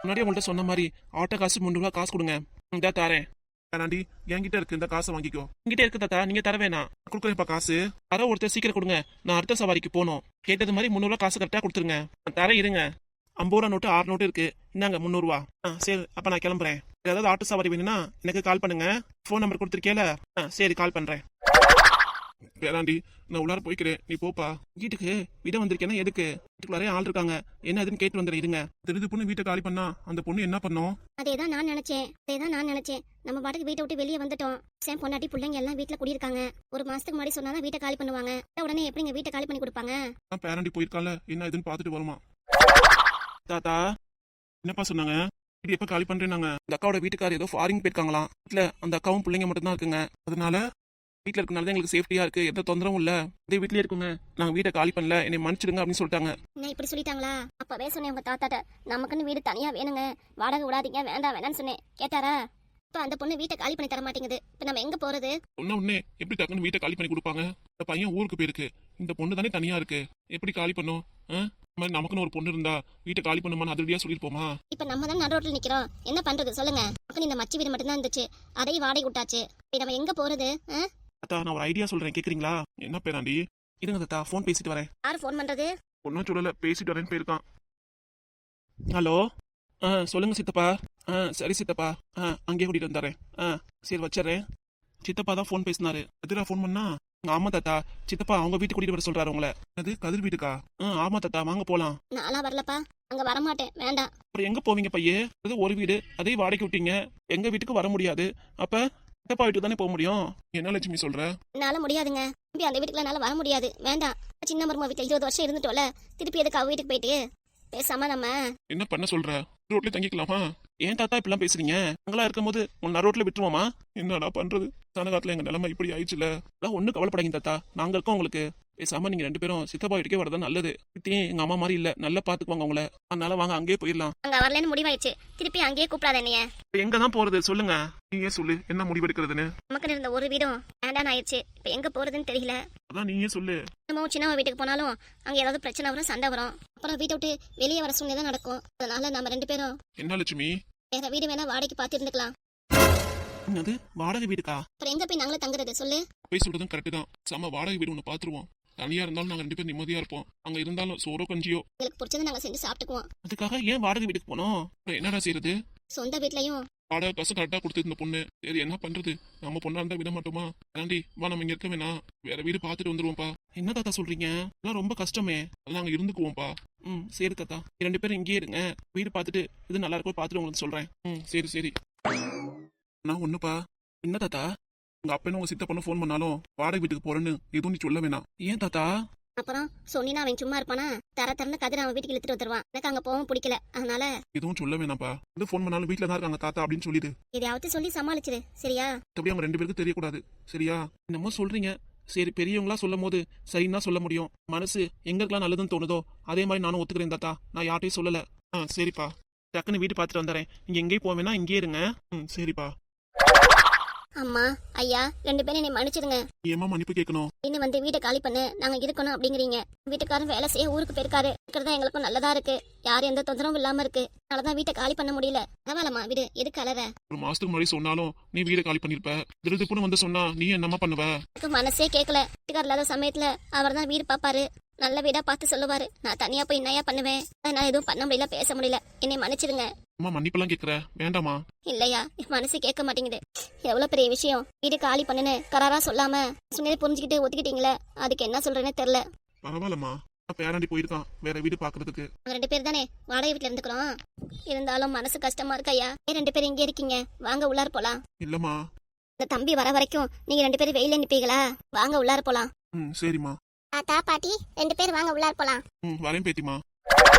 முன்னாடியே உங்கள்கிட்ட சொன்ன மாதிரி ஆட்டோ காசு 300 காசு கொடுங்க. இந்தா தரேன். வேணாண்டி, என்கிட்ட இருக்கு, இந்த காசை வாங்கிக்கோ. என்கிட்ட இருக்கு தாத்தா, நீங்க தர வேணாம். கொடுக்குறேன்ப்பா காசு. தர ஒருத்தர் சீக்கிரம் கொடுங்க, நான் அடுத்த சவாரிக்கு போகணும். கேட்டது மாதிரி 300 காசு கரெக்டாக கொடுத்துருங்க. நான் தரேன், இருங்க. 50 ரூபா நோட்டு 6 நோட்டு இருக்கு, இந்தாங்க 300. சரி, அப்ப நான் கிளம்புறேன். ஏதாவது ஆட்டோ சவாரி வேணும்னா எனக்கு கால் பண்ணுங்க. ஃபோன் நம்பர் கொடுத்துருக்கேல. சரி, கால் பண்றேன். வேணாண்டி, நான் உள்ளார போய்க்கிறேன், நீ போப்பா. வீட்டுக்கு விட வந்திருக்கேன்னா எதுக்கு? வீட்டுக்குள்ளாரே ஆள் இருக்காங்க, என்ன எதுன்னு கேட்டு வந்துடுறேன், இருங்க. திருது பொண்ணு வீட்டை காலி பண்ணா அந்த பொண்ணு என்ன பண்ணோம்? அதேதான் நான் நினைச்சேன். நம்ம பாட்டுக்கு வீட்டை விட்டு வெளியே வந்துட்டோம். சேம் பொண்டாட்டி பிள்ளைங்க எல்லாம் வீட்டுல குடியிருக்காங்க. ஒரு மாசத்துக்கு முன்னாடி சொன்னாதான் வீட்டை காலி பண்ணுவாங்க. உடனே எப்படிங்க வீட்டை காலி பண்ணி கொடுப்பாங்க? பேரண்டி போயிருக்கால, என்ன எதுன்னு பாத்துட்டு வருமா. தாத்தா என்னப்பா சொன்னாங்க? வீடு எப்ப காலி பண்றேன்னாங்க. அந்த அக்காவோட வீட்டுக்காரர் ஏதோ ஃபாரின் போயிருக்காங்களாம். வீட்டுல அந்த அக்காவும் பிள்ளைங்க மட்டும் தான் இருக்குங்க. அதனால வீட்டுல இருக்கனால எங்களுக்கு சேஃப்டியா இருக்கு, எந்த தொந்தரவும் இல்ல. இதே வீட்லயே இருக்குங்க, நாங்க வீட்டை காலி பண்ணல, என்னை மன்னிச்சிடுங்க அப்படின்னு சொல்லிட்டாங்க. என்ன இப்படி சொல்லிட்டாங்களா? அப்பவே சொன்னேன் உங்க தாத்தாட்ட, நமக்குன்னு வீடு தனியா வேணுங்க, வாடகை விடாதீங்க, வேண்டாம்னு சொன்னேன். கேட்டாரா? இப்ப அந்த பொண்ணு வீட்டை காலி பண்ணி தர மாட்டேங்குது. இப்ப நம்ம எங்க போறது? சொன்ன உடனே எப்படி டக்குன்னு வீட்டை காலி பண்ணி கொடுப்பாங்க? இந்த பையன் ஊருக்கு போயிருக்கு, இந்த பொண்ணு தானே தனியா இருக்கு, எப்படி காலி பண்ணும்? நமக்குன்னு ஒரு பொண்ணு இருந்தா வீட்டை காலி பண்ணுமான்னு அதிரடியா சொல்லிருப்போமா? இப்ப நம்ம தான் நடு ரோட்ல நிக்கிறோம், என்ன பண்றது சொல்லுங்க? நமக்கு இந்த மச்சி வீடு மட்டும் தான் இருந்துச்சு, அதையும் வாடகை விட்டாச்சு. இப்ப நம்ம எங்க போறது? தாத்தா, நான் ஒரு ஐடியா சொல்றேன், கேக்குறீங்களா? என்ன பேராண்டி? இருங்க தாத்தா, போன் பேசிட்டு வரேன். யாரு போன் பண்றது? ஒன்னும் சொல்லல, பேசிட்டு வரேன்னு போயிருக்கான். ஹலோ, சொல்லுங்க சித்தப்பா. சரி சித்தப்பா, அங்கேயே கூட்டிட்டு வந்துடுறேன். சரி வச்சிடறேன். சித்தப்பா தான் ஃபோன் பேசினாரு. எதிரா ஃபோன் பண்ணா? ஆமா தாத்தா, சித்தப்பா அவங்க வீட்டுக்கு கூட்டிட்டு வர சொல்றாரு உங்களை. அது கதிர் வீட்டுக்கா? ஆமா தாத்தா, வாங்க போலாம். நான்லாம் வரலப்பா, அங்க வரமாட்டேன், வேண்டாம். அப்புறம் எங்க போவீங்க பையே? அது ஒரு வீடு, அதே வாடகைக்கு விட்டீங்க, எங்க வீட்டுக்கு வர முடியாது. அப்ப சித்தப்பா வீட்டுக்கு தானே போக முடியும். என்ன லட்சுமி சொல்ற? என்னால முடியாதுங்க, திருப்பி அந்த வீட்டுக்குள்ள என்னால வர முடியாது, வேண்டாம். சின்ன மருமக வீட்டுல 20 வருஷம் இருந்துட்டோல, திருப்பி எதுக்கு அவ வீட்டுக்கு போயிட்டு? பேசாம நம்ம என்ன பண்ண சொல்ற? ரோட்ல தங்கிக்கலாமா? ஏன் தாத்தா இப்பெல்லாம் பேசுறீங்க? அங்களா இருக்கும்போது உன்ன ரோட்ல விட்டுருவோமா? என்னடா பண்றது? சனகாலத்துல எங்க நிலைமை இப்படி ஆயிடுச்சுல. ஒன்னும் கவலைப்படாதீங்க தாத்தா, நாங்க இருக்கோம் உங்களுக்கு. பேசாம நீங்க 2 பேரும் சித்தப்பா வீட்டுக்கே வரதான் நல்லது. எங்க அம்மா மாதிரி இல்ல, நல்லா பாத்துக்குவாங்க உங்களை. அதனால வாங்க அங்கேயே போயிடலாம். அங்க வரலன்னு முடிவாயிடுச்சு, திருப்பி அங்கேயே கூப்பிடாத என்னைய. எங்க தான் போறது சொல்லுங்க, நீயே சொல்லு, என்ன முடிவெடுக்கிறதுன்னு. நமக்கு இருந்த ஒரு வீடும் வேண்டான்னு ஆயிடுச்சு, இப்ப எங்க போறதுன்னு தெரியல. அதான் நீயே சொல்லு. நம்ம சின்னவன் வீட்டுக்கு போனாலும் அங்க ஏதாவது பிரச்சனை வரும், சண்டை வரும், அப்புறம் வீட்டை விட்டு வெளியே வர சூழ்நிலை தான் நடக்கும். அதனால நம்ம 2 பேரும் என்ன லட்சுமி, வேற வீடு வேணா வாடகைக்கு பார்த்து இருந்துக்கலாம். என்னது வாடகை வீடுக்கா? அப்புறம் எங்க போய் நாங்களும் தங்குறது சொல்லு? போய் சொல்றதும் கரெக்ட் தான். சம வாடகை வீடு ஒண்ணு பாத்துருவோம். தனியா இருந்தாலும் நாங்க 2 பேரும் நிம்மதியா இருப்போம். அங்க இருந்தாலும் சோறோ கஞ்சியோ எங்களுக்கு பிடிச்சதை நாங்க செஞ்சு சாப்பிட்டுக்குவோம். அதுக்காக ஏன் வாடகை வீட்டுக்கு போனோம்? என்னடா செய்யறது? சொந்த வீட்லயும் வாடகை காசு கரெக்டா கொடுத்து இந்த பொண்ணு. சரி என்ன பண்றது, நம்ம பொண்ணா இருந்தா விட மாட்டோமா? ஆண்டி வா, நம்ம இங்க இருக்க வேணாம், வேற வீடு பாத்துட்டு வந்துருவோம்ப்பா. என்ன தாத்தா சொல்றீங்க? அதெல்லாம் ரொம்ப கஷ்டமே. அதெல்லாம் நாங்க இருந்துக்குவோம்ப்பா. சரி தாத்தா, 2 பேரும் இங்கேயே இருங்க, வீடு பாத்துட்டு இது நல்லா இருக்கும் பாத்துட்டு உங்களுக்கு சொல்றேன். சரி சரி. நான் ஒண்ணுப்பா. என்ன தாத்தா? உங்க அப்பனும் உங்க சித்தப்பனும் ஃபோன் பண்ணாலும் வாடகை வீட்டுக்கு போறேன்னு எதுவும் நீ சொல்ல வேணாம். ஏன் தாத்தா? அப்புறம் சொன்னா அவன் சும்மா இருப்பானா? தரன்னு கதிர அவன் வீட்டுக்கு இழுத்துட்டு வந்துருவான். எனக்கு அங்க போகவும் பிடிக்கல, அதனால எதுவும் சொல்ல வேணாம்ப்பா. இது ஃபோன் பண்ணாலும் வீட்டுல தான் இருக்காங்க தாத்தா அப்படின்னு சொல்லிடு. எதையாவது சொல்லி சமாளிச்சிரு, சரியா? அப்படி அவங்க 2 பேருக்கு தெரியக்கூடாது, சரியா? என்னமோ சொல்றீங்க. சரி, பெரியவங்களா சொல்லும் போது சரின்னா சொல்ல முடியும். மனசு எங்களுக்கெல்லாம் நல்லதுன்னு தோணுதோ அதே மாதிரி நானும் ஒத்துக்கிறேன் தாத்தா. நான் யார்ட்டையும் சொல்லல. சரிப்பா, டக்குன்னு வீட்டு பாத்துட்டு வந்துடுறேன். நீங்க எங்கேயும் போவேனா, இங்கே இருங்க. சரிப்பா. அம்மா ஐயா 2 பேரும் என்னை மன்னிச்சிடுங்க. ஏமா மன்னிப்பு கேட்கணும்? இன்னும் வந்து வீட்டை காலி பண்ணு, நாங்க இருக்கணும் அப்படிங்கிறீங்க. வீட்டுக்காரன் வேலை செய்ய ஊருக்கு போயிருக்காரு, இருக்கிறதா எங்களுக்கும் நல்லதா இருக்கு, யாரும் எந்த தொந்தரவும் இல்லாம இருக்கு. அதனாலதான் வீட்டை காலி பண்ண முடியல. பரவாயில்லம்மா விடு, எதுக்கு அலற? ஒரு மாசத்துக்கு முன்னாடி சொன்னாலும் நீ வீடை காலி பண்ணிருப்ப. திருப்புன்னு வந்து சொன்னா நீ என்னமா பண்ணுவ? எனக்கு மனசே கேட்கல. வீட்டுக்காரர் இல்லாத சமயத்துல அவர் தான் வீடு பாப்பாரு, நல்ல வீடா பார்த்து சொல்லுவாரு. நான் தனியா போய் என்னையா பண்ணுவேன்? அதனால எதுவும் பண்ண முடியல, பேச முடியல, என்னை மன்னிச்சிடுங்க. அம்மா மன்னிப்பெல்லாம் கேக்குற வேண்டாமா? இல்லையா, என் மனசு கேட்க மாட்டேங்குது. எவ்வளவு பெரிய விஷயம், வீடு காலி பண்ணுன்னு கராரா சொல்லாம சொன்னதை புரிஞ்சுக்கிட்டு ஒத்துக்கிட்டீங்களே, அதுக்கு என்ன சொல்றேன்னே தெரியல. பரவாயில்லம்மா, பேராண்டி போயிருக்கான் வேற வீடு பாக்குறதுக்கு. நாங்க 2 பேர் தானே வாடகை வீட்டுல இருந்துக்கிறோம். இருந்தாலும் மனசு கஷ்டமா இருக்கு ஐயா. 2 பேரும் இங்கே இருக்கீங்க, வாங்க உள்ளார போலாம். இல்லம்மா, இந்த தம்பி வர வரைக்கும் நீங்க 2 பேரும் வெயில நிப்பீங்களா? வாங்க உள்ளார போலாம். சரிம்மா. தாத்தா பாட்டி 2 பேர் வாங்க உள்ளார போலாம். வரேன் பேத்திமா.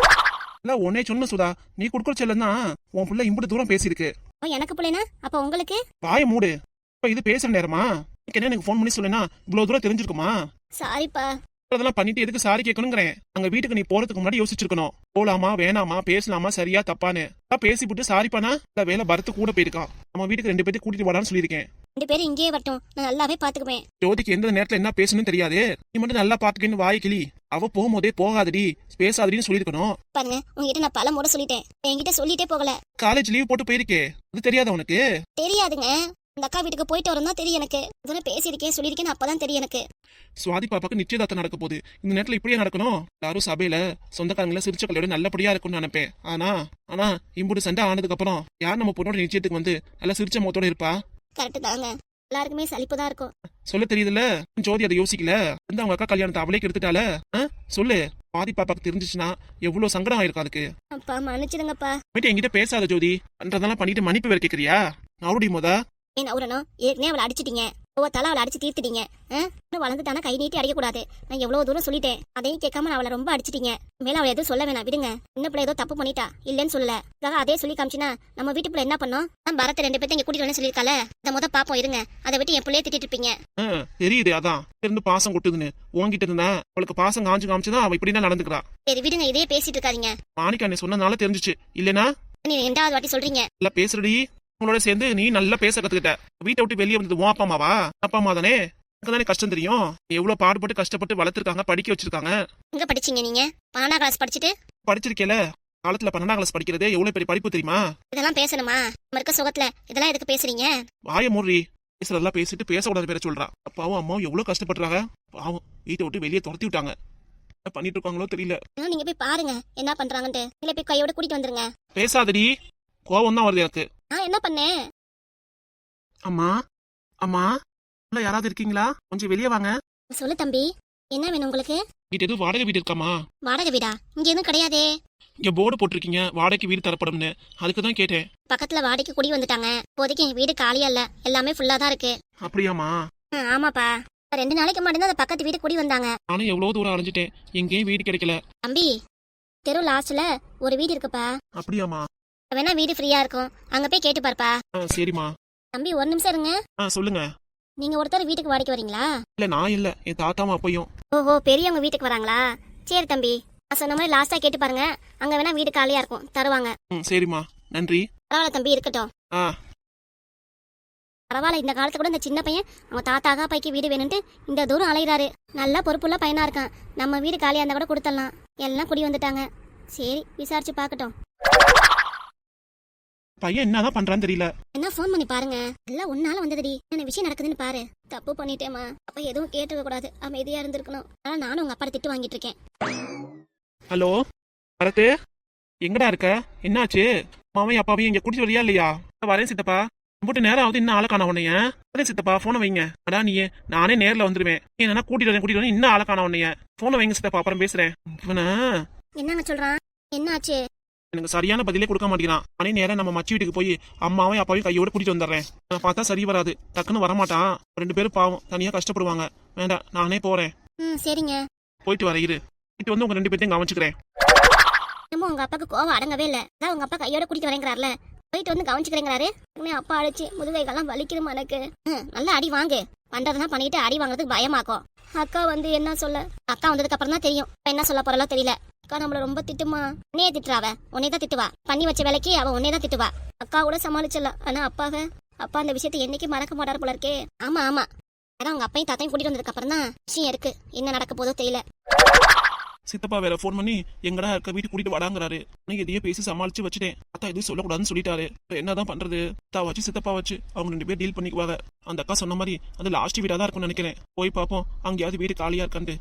இல்ல உன்னே சொன்ன சுதா, நீ குடுக்குற செல்லன்னா உன் புள்ள இம்புட்டு தூரம் பேசிருக்கு. எனக்கு பிள்ளைனா அப்ப உங்களுக்கு? வாய மூடு. இப்ப இது பேசுற நேரமா? எனக்கு போன் பண்ணி சொல்லுனா இவ்வளவு தூரம் தெரிஞ்சிருக்குமா? சாரிப்பா. அதெல்லாம் பண்ணிட்டு எதுக்கு சாரி கேட்கணுங்கிறேன். அங்க வீட்டுக்கு நீ போறதுக்கு முன்னாடி யோசிச்சிருக்கணும். போலாமா வேணாமா, பேசலாமா சரியா தப்பான்னு. பேசிவிட்டு சாரி பண்ணா இந்த வேலை பரத்து கூட போயிருக்கான். நம்ம வீட்டுக்கு 2 பேர்த்து கூட்டிட்டு வாடான்னு சொல்லியிருக்கேன். 2 பேரும் இங்கேயே வரட்டும், நான் நல்லாவே பாத்துக்குவேன். ஜோதிக்கு எந்த நேரத்துல என்ன பேசணும்னு தெரியாது, நீ மட்டும் நல்லா பாத்துக்கன்னு வாய் கிளி. அவ போகும்போதே போகாதடி பேசாதடின்னு சொல்லியிருக்கணும். பாருங்க உங்ககிட்ட நான் பல முறை சொல்லிட்டேன், என்கிட்ட சொல்லிட்டே போகல. காலேஜ் லீவ் போட்டு போயிருக்கே, அது தெரியாத உனக்கு? தெரியாதுங்க, அந்த அக்கா வீட்டுக்கு போயிட்டு வரோம் தான் தெரியும் எனக்கு. இதுவரை பேசியிருக்கேன் சொல்லியிருக்கேன்னு அப்பதான் தெரியும் எனக்கு. சுவாதி பாப்பாக்கு நிச்சயதார்த்தம் நடக்க போகுது. இந்த நேரத்துல இப்படியே நடக்கணும்? எல்லாரும் சபையில சொந்தக்காரங்கள சிரிச்ச கல்யோட நல்லபடியா இருக்கும்னு நினைப்பேன். ஆனா இம்புட்டு சண்டை ஆனதுக்கு அப்புறம் யார் நம்ம பொண்ணோட நிச்சயத்துக்கு வந்து நல்லா சிரிச்ச முகத்தோட இருப்பா? கரெக்ட் தாங்க, எல்லாருக்குமே சலிப்பு தான் இருக்கும். சொல்ல தெரியுதுல்ல, ஜோதி அதை யோசிக்கல. வந்து அவங்க அக்கா கல்யாணத்தை அவளே கெடுத்துட்டால. சொல்லு, பாதி பாப்பாக்கு தெரிஞ்சிச்சுன்னா எவ்வளவு சங்கடம் ஆயிருக்கும் அதுக்கு. அப்பா மன்னிச்சிடுங்கப்பா. போயிட்டு என்கிட்ட பேசாத ஜோதி. பண்றதெல்லாம் பண்ணிட்டு மன்னிப்பு வேற கேக்குறியா? அவருடைய மொத ஏன் அவரணும், ஏற்கனவே அவளை அடிச்சிட்டீங்க, ஒவ்வொருத்தால அவளை அடிச்சு தீர்த்துட்டீங்க. இன்னும் வளர்ந்துட்டானா கை நீட்டி அடிக்கக்கூடாது. நான் எவ்வளவு தூரம் சொல்லிட்டேன், அதையும் கேட்காம நான் அவளை ரொம்ப அடிச்சிட்டீங்க. மேல அவளை எதுவும் சொல்ல வேணாம், விடுங்க. இன்னும் பிள்ளை ஏதோ தப்பு பண்ணிட்டா, இல்லன்னு சொல்லல. அதே சொல்லி காமிச்சினா நம்ம வீட்டு பிள்ளை என்ன பண்ணோம்? பரத்தை 2 பேர்த்த இங்க கூட்டிட்டு வந்து சொல்லியிருக்கால, அதை முத பாப்போம் இருங்க. அதை விட்டு என் பிள்ளைய திட்டிட்டு இருப்பீங்க. தெரியுது, அதான் இருந்து பாசம் கொட்டுதுன்னு. உன்கிட்ட இருந்தா அவளுக்கு பாசம் காமிச்சுதான் அவ இப்படிதான் நடந்துக்கிறா. சரி விடுங்க, இதே பேசிட்டு இருக்காதீங்க. மாணிக்கா நீ சொன்னதுனால தெரிஞ்சிச்சு, இல்லனா நீ 2வது வாட்டி சொல்றீங்க. இல்ல பேசுறடி. உங்களோட சேர்ந்து நீ நல்லா பேச கத்துக்கிட்ட. வீட்டை விட்டு வெளியே வந்தது உன் அப்பா அம்மாவா? அப்பா அம்மா தானே. தானே கஷ்டம் தெரியும். எவ்வளவு பாடுபட்டு கஷ்டப்பட்டு வளர்த்துருக்காங்க, படிக்க வச்சிருக்காங்க. எங்க படிச்சீங்க நீங்க? 12ஆம் கிளாஸ் படிச்சுட்டு படிச்சிருக்கேல. காலத்துல 12ஆம் கிளாஸ் படிக்கிறதே எவ்வளவு பெரிய படிப்பு தெரியுமா? இதெல்லாம் பேசணுமா? நம்ம இருக்க சுகத்துல இதெல்லாம் எதுக்கு பேசுறீங்க? வாய மூடி. பேசுறதெல்லாம் பேசிட்டு பேசக்கூடாது பேர சொல்றா. அப்பாவும் அம்மாவும் எவ்வளவு கஷ்டப்படுறாங்க. பாவம், வீட்டை விட்டு வெளியே துரத்தி விட்டாங்க. என்ன பண்ணிட்டு இருக்காங்களோ தெரியல. நீங்க போய் பாருங்க என்ன பண்றாங்கன்ட்டு. இல்ல போய் கையோட கூட்டிட்டு வந்துருங்க. பேசாதடி, கோவம் தான் வருது எனக்கு. நான் என்ன பண்ணேன்? அம்மா அம்மா, உள்ள யாராவது இருக்கீங்களா? கொஞ்சம் வெளியே வாங்க. சொல்லு தம்பி, என்ன வேணும் உங்களுக்கு? வீட்டு எதுவும் வாடகை வீடு இருக்காமா? வாடகை வீடா? இங்க எதுவும் கிடையாதே. இங்க போர்டு போட்டிருக்கீங்க, வாடகைக்கு வீடு தரப்படும்னு. அதுக்கு தான் கேட்டேன். பக்கத்துல வாடகைக்கு குடி வந்துட்டாங்க. இப்போதைக்கு என் வீடு காலியா இல்ல, எல்லாமே ஃபுல்லா தான் இருக்கு. அப்படியாமா? ஆமாப்பா, 2 நாளைக்கு முன்னாடி தான் அந்த பக்கத்து வீடு குடி வந்தாங்க. நானும் எவ்வளவு தூரம் அலைஞ்சிட்டேன், எங்கேயும் வீடு கிடைக்கல. தம்பி, தெரு லாஸ்ட்ல ஒரு வீடு இருக்குப்பா. அப்படியாமா? வேணா வீடு ஃப்ரீயா இருக்கும், அங்க போய் கேட்டு பாருப்பா. சரிம்மா. தம்பி ஒரு நிமிஷம் இருங்க. சொல்லுங்க. நீங்க ஒருத்தர் வீட்டுக்கு வாடகைக்கு வரீங்களா? இல்ல நான் இல்ல, என் தாத்தாவும் அப்பையும். ஓஹோ, பெரியவங்க வீட்டுக்கு வராங்களா? சரி தம்பி, நான் சொன்ன மாதிரி லாஸ்டா கேட்டு பாருங்க, அங்க வேணா வீடு காலியா இருக்கும், தருவாங்க. சரிம்மா, நன்றி. பரவாயில்ல தம்பி, இருக்கட்டும். பரவாயில்ல, இந்த காலத்துல கூட இந்த சின்ன பையன் அவன் தாத்தா பைக்கு வீடு வேணும்ட்டு இந்த தூரம் அலைகிறாரு. நல்ல பொறுப்புள்ள பையனா இருக்கான். நம்ம வீடு காலியா இருந்தா கூட கொடுத்துடலாம். எல்லாம் குடி வந்துட்டாங்க. சரி, விசாரிச்சு பாக்கட்டும். பையன் என்னதான் பண்றான்னு தெரியல. என்ன போன் பண்ணி பாருங்க. எல்லாம் உன்னால வந்ததுடி, என்ன விஷயம் நடக்குதுன்னு பாரு. தப்பு பண்ணிட்டேமா, அப்ப எதுவும் கேட்டுக்க கூடாது, அமைதியா இருந்திருக்கணும். ஆனா நானும் உங்க அப்பா திட்டு வாங்கிட்டு இருக்கேன். ஹலோ பரத்து, எங்கடா இருக்க? என்னாச்சு? மாமையும் அப்பாவையும் இங்க கூட்டிட்டு வரியா இல்லையா? வரேன் சித்தப்பா. போட்டு நேரம் ஆகுது, இன்னும் ஆளக்கான உன்னைய. வரேன் சித்தப்பா, போனை வைங்க. அடா நீ, நானே நேர்ல வந்துருவேன். என்னன்னா கூட்டிட்டு வரேன் இன்னும் ஆளக்கான உன்னைய. போனை வைங்க சித்தப்பா, அப்புறம் பேசுறேன். என்னங்க சொல்றான்? என்னாச்சு? எனக்கு சரியான பதிலே கொடுக்க மாட்டேங்கிறான். அனே நேரம் நம்ம மச்சி வீட்டுக்கு போய் அம்மாவையும் அப்பாவையும் கையோட கூட்டிட்டு வந்துடுறேன். நான் பார்த்தா சரி வராது, டக்குன்னு வரமாட்டான். 2 பேரும் பாவம், தனியா கஷ்டப்படுவாங்க. வேண்டாம், நானே போறேன். சரிங்க, போயிட்டு வர இரு. போயிட்டு வந்து உங்க 2 பேர்த்தையும் கவனிச்சுக்கிறேன். நம்ம உங்க அப்பாக்கு கோவம் அடங்கவே இல்ல. அதான் உங்க அப்பா கையோட கூட்டிட்டு வரேங்கிறாருல, போயிட்டு வந்து கவனிச்சுக்கிறேங்கிறாரு. அப்பா அடிச்சு முதுகைகள்லாம் வலிக்குதுமா எனக்கு. நல்லா அடி வாங்கு. பண்றதுனா பண்ணிட்டு அடி வாங்குறதுக்கு பயமாக்கும். அக்கா வந்து என்ன சொல்ல? அக்கா வந்ததுக்கு அப்புறம் தான் தெரியும் என்ன சொல்ல போறலோ தெரியல. அக்கா நம்மள ரொம்ப திட்டுமா. உன்னையே திட்டுறாவ, உன்னை தான் திட்டுவா. பண்ணி வச்ச வேலைக்கு அவ உன்னை தான் திட்டுவா. அக்கா கூட சமாளிச்சிடலாம், ஆனா அப்பா அந்த விஷயத்தை என்னைக்கு மறக்க மாட்டாரு போல இருக்கே. ஆமா அதான் உங்க அப்பையும் தாத்தையும் கூட்டிட்டு வந்ததுக்கு அப்புறம் தான் விஷயம் இருக்கு. என்ன நடக்க போதோ தெரியல. சித்தப்பா வேற போன் பண்ணி எங்கடா இருக்க, வீட்டுக்கு கூட்டிட்டு வராங்கிறாரு. எதையோ பேசி சமாளிச்சு வச்சுட்டேன். அத்தா எதுவும் சொல்லக்கூடாதுன்னு சொல்லிட்டாரு. என்னதான் பண்றது? தா வச்சு சித்தப்பா வச்சு அவங்க 2 பேர் டீல் பண்ணிக்குவாங்க. அந்த அக்கா சொன்ன மாதிரி அது லாஸ்ட் வீடா தான் இருக்கும்னு நினைக்கிறேன். போய் பாப்போம், அங்கேயாவது வீடு காலியா இருக்கான்ட்டு.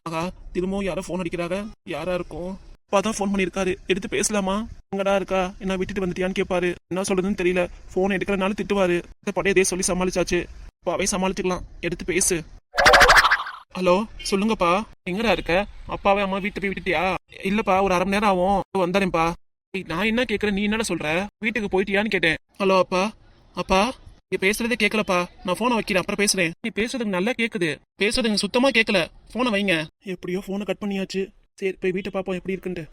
ஆகா, திரும்பவும் யாரோ போன் அடிக்கிறாங்க. யாரா இருக்கும்? அப்பா தான் போன் பண்ணிருக்காரு. எடுத்து பேசலாமா? எங்கடா இருக்கா, என்ன விட்டுட்டு வந்துட்டியான்னு கேட்பாரு. என்ன சொல்றதுன்னு தெரியல. போன் எடுக்கிறனால திட்டுவாரு. பழைய இதே சொல்லி சமாளிச்சாச்சு. அப்பாவே சமாளிச்சுக்கலாம். எடுத்து பேசு. ஹலோ சொல்லுங்கப்பா, எங்கடா இருக்க? அப்பாவே அம்மா வீட்டை போய் விட்டுட்டியா? இல்லப்பா, ஒரு 1/2 மணி நேரம் ஆகும், வந்தாரேன்ப்பா. நான் என்ன கேட்கறேன், நீ என்ன சொல்ற? வீட்டுக்கு போயிட்டியான்னு கேட்டேன். ஹலோ அப்பா நீ பேசுறதே கேட்கலப்பா. நான் போனை வைக்கிறேன், அப்புறம் பேசுறேன். நீ பேசுறதுக்கு நல்லா கேக்குது, பேசுறதுக்கு சுத்தமா கேட்கல. போனை வைங்க. எப்படியோ போனை கட் பண்ணியாச்சு. சரி, போய் வீட்டை பாப்போம் எப்படி இருக்குன்ட்டு.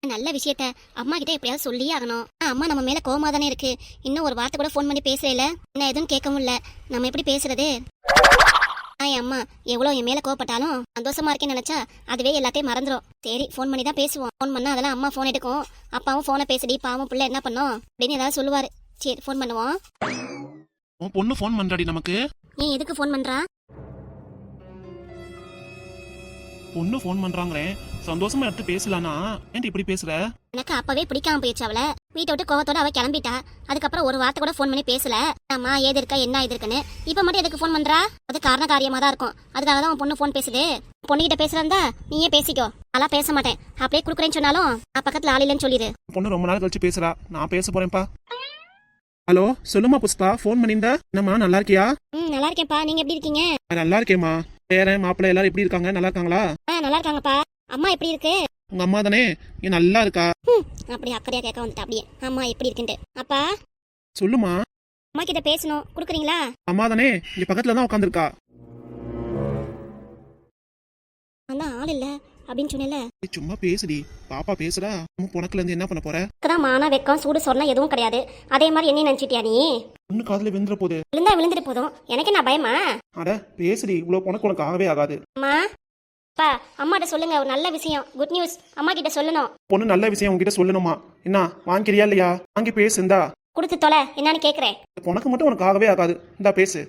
நல்ல விஷயத்த அம்மா கிட்ட எப்படியாவது சொல்லியே ஆகணும். அம்மா நம்ம மேல கோவமா தானே இருக்கு. இன்னும் ஒரு வார்த்தை கூட போன் பண்ணி பேசல. என்ன எதுவும் கேட்கவும் இல்ல. நம்ம எப்படி பேசுறது? அம்மா எவ்வளவு என் மேல கோவப்பட்டாலும் சந்தோஷமா இருக்கேன்னு நினைச்சா அதுவே எல்லாத்தையும் மறந்துடும். சரி, போன் பண்ணி தான் பேசுவோம். போன் பண்ணா அதெல்லாம் அம்மா போன் எடுக்கும். அப்பாவும் போனை பேசுடி, பாவம் பிள்ளை என்ன பண்ணும் அப்படின்னு ஏதாவது சொல்லுவாரு. சரி, போன் பண்ணுவோம். உன் பொண்ணு போன் பண்றாடி நமக்கு. ஏன் எதுக்கு போன் பண்றா? பொண்ணு ஃபோன் பண்றாங்களே, சந்தோஷமா எடுத்து பேசலானா ஏன்டி இப்படி பேசுற? எனக்கு அப்பவே பிடிக்காம போயிடுச்சு அவளை. வீட்டை விட்டு கோவத்தோட அவ கிளம்பிட்டா. அதுக்கப்புறம் ஒரு வார்த்தை கூட ஃபோன் பண்ணி பேசல. அம்மா ஏது இருக்கா என்ன இது இருக்குன்னு. இப்ப மட்டும் எதுக்கு ஃபோன் பண்றா? அது காரண காரியமா தான் இருக்கும். அதுக்காக தான் உன் பொண்ணு ஃபோன் பேசுது. பொண்ணுகிட்ட பேசுறா நீயே பேசிக்கோ. அதெல்லாம் பேச மாட்டேன். அப்படியே குடுக்குறேன்னு சொன்னாலும் நான் பக்கத்துல ஆள் இல்லைன்னு சொல்லிடு. பொண்ணு ரொம்ப நாள் கழிச்சு பேசுறா, நான் பேச போறேன்ப்பா. ஹலோ, சொல்லுமா புஷ்பா, ஃபோன் பண்ணியிருந்தா? என்னம்மா நல்லா இருக்கியா? நல்லா இருக்கேன்ப்பா. நீங்க எப்படி இருக்கீங்க? நான் நல்லா இருக்கேம்மா. பேரன் மாப்பிள்ளை எல்லாரும் எப்படி இருக்காங்க? நல்லா இருக்காங்களா? நல்லா இருக்காங்கப்பா. அம்மா எப்படி இருக்கு? உங்க அம்மா தானே, நீ நல்லா இருக்கா? அப்படி அக்கறையா கேட்க வந்துட்டா அப்படியே. அம்மா எப்படி இருக்குன்ட்டு. அப்பா சொல்லுமா. அம்மா கிட்ட பேசணும், குடுக்குறீங்களா? அம்மா தானே, இங்க பக்கத்துல தான் உட்காந்துருக்கா. அதான் ஆள் இல்ல அப்படின்னு சொன்னேல. சும்மா பேசுடி, பாப்பா பேசுறா. உனக்குல இருந்து என்ன பண்ண போற? தான் மான வெக்கம் சூடு சொன்னா எதுவும் கிடையாது. அதே மாதிரி என்ன நினைச்சிட்டியா நீ? பொண்ணு காதுல விழுந்துற போது. விழுந்தா விழுந்துட்டு போதும். எனக்கு என்ன பயமா? அட பேசுடி, இவ்வளவு உனக்கு ஆகவே ஆகாது. அம்மா பா அம்மாட்ட சொல்லுங்க, ஒரு நல்ல விஷயம், குட் நியூஸ் அம்மா கிட்ட சொல்லணும். பொண்ணு நல்ல விஷயம் உங்ககிட்ட சொல்லணுமா? என்ன வாங்கிக்கிறியா இல்லையா? வாங்கி பேசு. இந்தா கொடுத்து தொலை, என்னன்னு கேக்குறேன். உனக்கு மட்டும் ஆகவே ஆகாது. இந்தா பேசு.